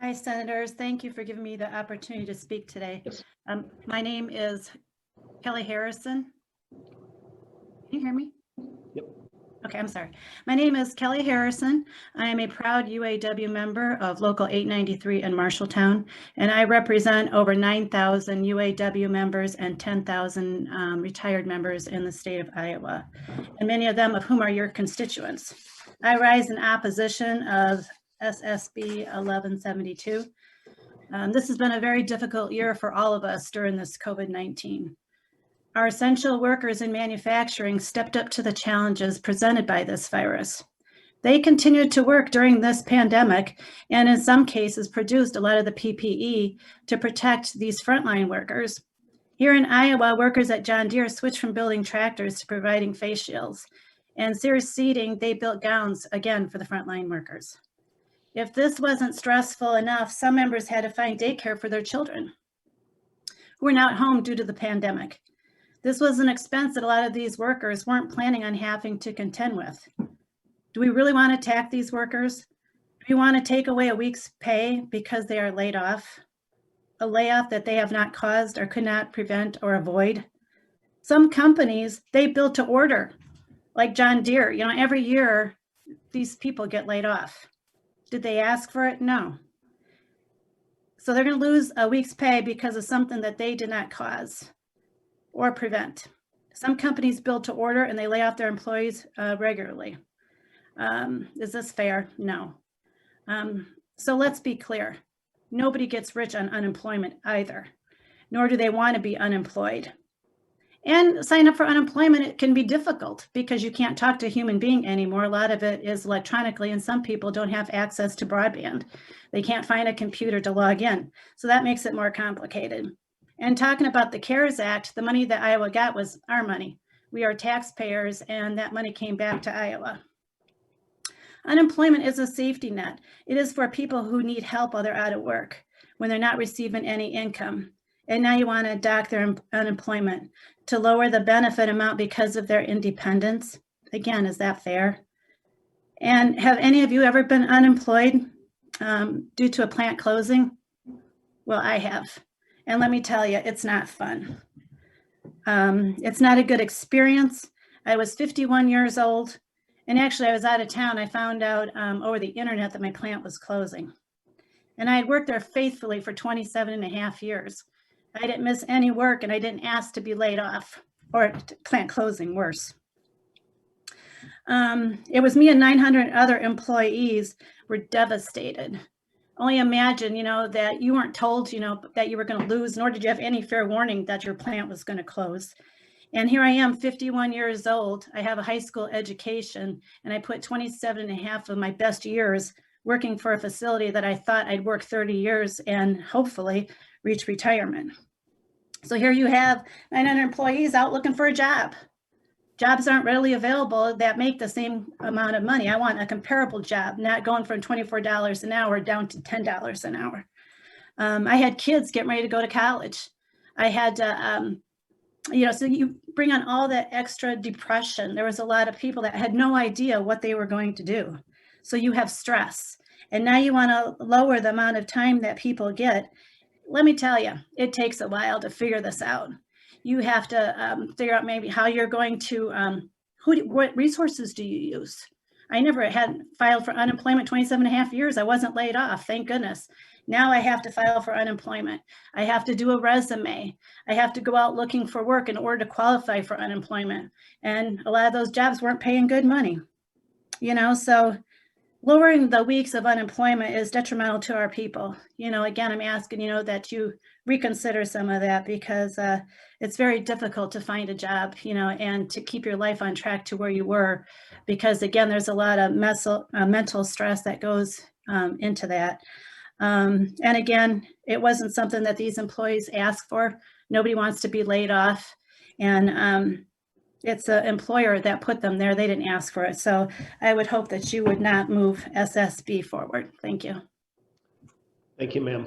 Hi, Senators. Thank you for giving me the opportunity to speak today. Yes. My name is Kelli Harrison. Can you hear me? Yep. Okay, I'm sorry. My name is Kelli Harrison. I am a proud UAW member of Local 893 in Marshalltown, and I represent over 9,000 UAW members and 10,000 retired members in the state of Iowa, and many of them of whom are your constituents. I rise in opposition of SSB 1172. This has been a very difficult year for all of us during this COVID-19. Our essential workers in manufacturing stepped up to the challenges presented by this virus. They continued to work during this pandemic and in some cases produced a lot of the PPE to protect these frontline workers. Here in Iowa, workers at John Deere switched from building tractors to providing face shields. And Sears Seating, they built gowns again for the frontline workers. If this wasn't stressful enough, some members had to find daycare for their children who were not home due to the pandemic. This was an expense that a lot of these workers weren't planning on having to contend with. Do we really want to attack these workers? Do we want to take away a week's pay because they are laid off? A layoff that they have not caused or could not prevent or avoid? Some companies, they build to order, like John Deere. Every year these people get laid off. Did they ask for it? No. So they're going to lose a week's pay because of something that they did not cause or prevent. Some companies build to order and they lay off their employees regularly. Is this fair? No. So let's be clear. Nobody gets rich on unemployment either, nor do they want to be unemployed. And sign up for unemployment, it can be difficult because you can't talk to a human being anymore. A lot of it is electronically, and some people don't have access to broadband. They can't find a computer to log in. So that makes it more complicated. And talking about the CARES Act, the money that Iowa got was our money. We are taxpayers, and that money came back to Iowa. Unemployment is a safety net. It is for people who need help while they're out of work, when they're not receiving any income. And now you want to dock their unemployment to lower the benefit amount because of their independence. Again, is that fair? And have any of you ever been unemployed due to a plant closing? Well, I have. And let me tell you, it's not fun. It's not a good experience. I was 51 years old, and actually I was out of town. I found out over the internet that my plant was closing. And I had worked there faithfully for 27 and a half years. I didn't miss any work, and I didn't ask to be laid off or plant closing, worse. It was me and 900 other employees were devastated. Only imagine, that you weren't told, that you were going to lose, nor did you have any fair warning that your plant was going to close. And here I am, 51 years old. I have a high school education, and I put 27 and a half of my best years working for a facility that I thought I'd work 30 years and hopefully reach retirement. So here you have 900 employees out looking for a job. Jobs aren't readily available that make the same amount of money. I want a comparable job, not going from $24 an hour down to $10 an hour. I had kids getting ready to go to college. I had to, so you bring on all that extra depression. There was a lot of people that had no idea what they were going to do. So you have stress. And now you want to lower the amount of time that people get. Let me tell you, it takes a while to figure this out. You have to figure out maybe how you're going to, what resources do you use? I never had filed for unemployment 27 and a half years. I wasn't laid off, thank goodness. Now I have to file for unemployment. I have to do a resume. I have to go out looking for work in order to qualify for unemployment. And a lot of those jobs weren't paying good money, so lowering the weeks of unemployment is detrimental to our people. Again, I'm asking, that you reconsider some of that because it's very difficult to find a job, and to keep your life on track to where you were, because again, there's a lot of mental stress that goes into that. And again, it wasn't something that these employees asked for. Nobody wants to be laid off. And it's the employer that put them there. They didn't ask for it. So I would hope that you would not move SSB forward. Thank you. Thank you, ma'am.